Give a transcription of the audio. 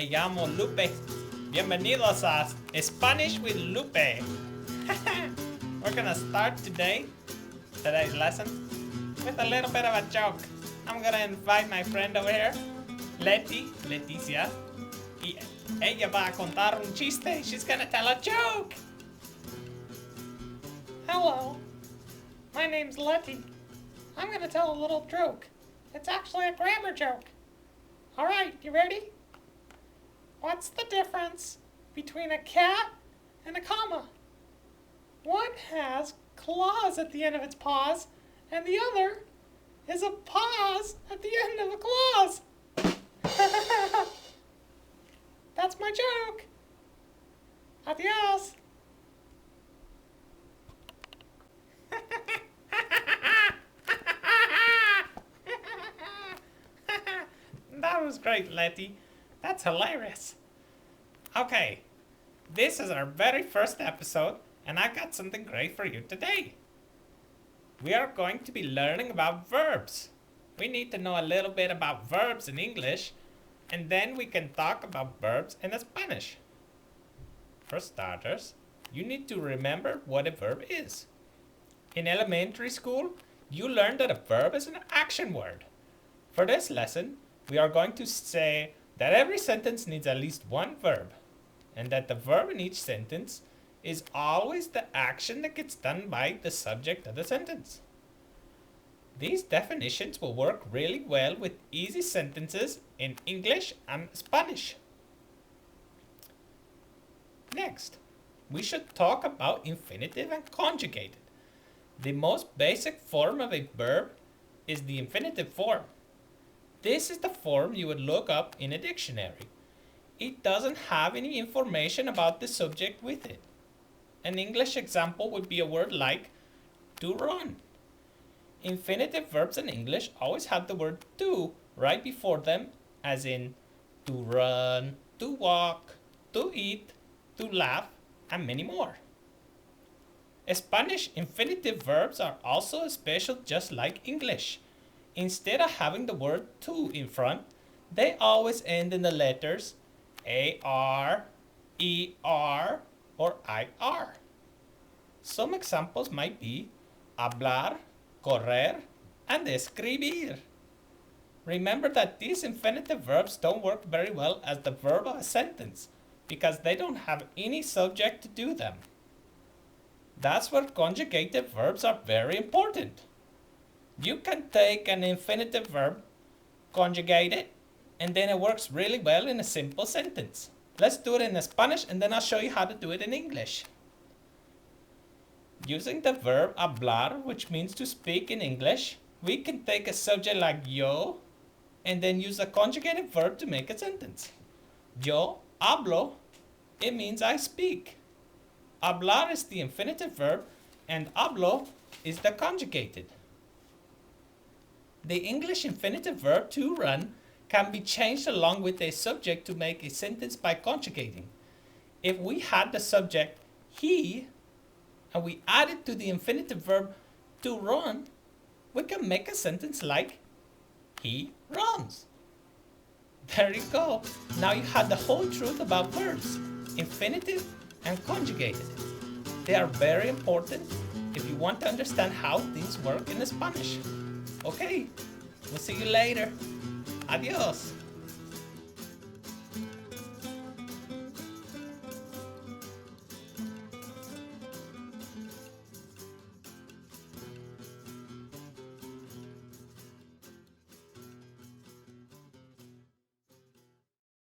Me llamo Lupe. Bienvenidos a Spanish with Lupe. We're gonna start today's lesson with a little bit of a joke. I'm gonna invite my friend over here, Leticia. Y ella va a contar un chiste. She's gonna tell a joke. Hello, my name's Letty. I'm gonna tell a little joke. It's actually a grammar joke. Alright, you ready? What's the difference between a cat and a comma? One has claws at the end of its paws, and the other is a pause at the end of a clause. That's my joke. Adios. That was great, Letty. That's hilarious. Okay, this is our very first episode, and I've got something great for you today. We are going to be learning about verbs. We need to know a little bit about verbs in English, and then we can talk about verbs in Spanish. For starters, you need to remember what a verb is. In elementary school, you learned that a verb is an action word. For this lesson, we are going to say that every sentence needs at least one verb, and that the verb in each sentence is always the action that gets done by the subject of the sentence. These definitions will work really well with easy sentences in English and Spanish. Next, we should talk about infinitive and conjugated. The most basic form of a verb is the infinitive form. This is the form you would look up in a dictionary. It doesn't have any information about the subject with it. An English example would be a word like to run. Infinitive verbs in English always have the word to right before them, as in to run, to walk, to eat, to laugh, and many more. Spanish infinitive verbs are also special, just like English. Instead of having the word to in front, they always end in the letters AR, ER, or IR. Some examples might be hablar, correr, and escribir. Remember that these infinitive verbs don't work very well as the verb of a sentence because they don't have any subject to do them. That's where conjugated verbs are very important. You can take an infinitive verb, conjugate it, and then it works really well in a simple sentence. Let's do it in Spanish, and then I'll show you how to do it in English. Using the verb hablar, which means to speak in English, we can take a subject like yo, and then use a conjugated verb to make a sentence. Yo hablo, it means I speak. Hablar is the infinitive verb, and hablo is the conjugated. The English infinitive verb to run can be changed along with a subject to make a sentence by conjugating. If we had the subject he and we added to the infinitive verb to run, we can make a sentence like he runs. There you go. Now you have the whole truth about verbs, infinitive and conjugated. They are very important if you want to understand how things work in Spanish. Okay, we'll see you later. Adios.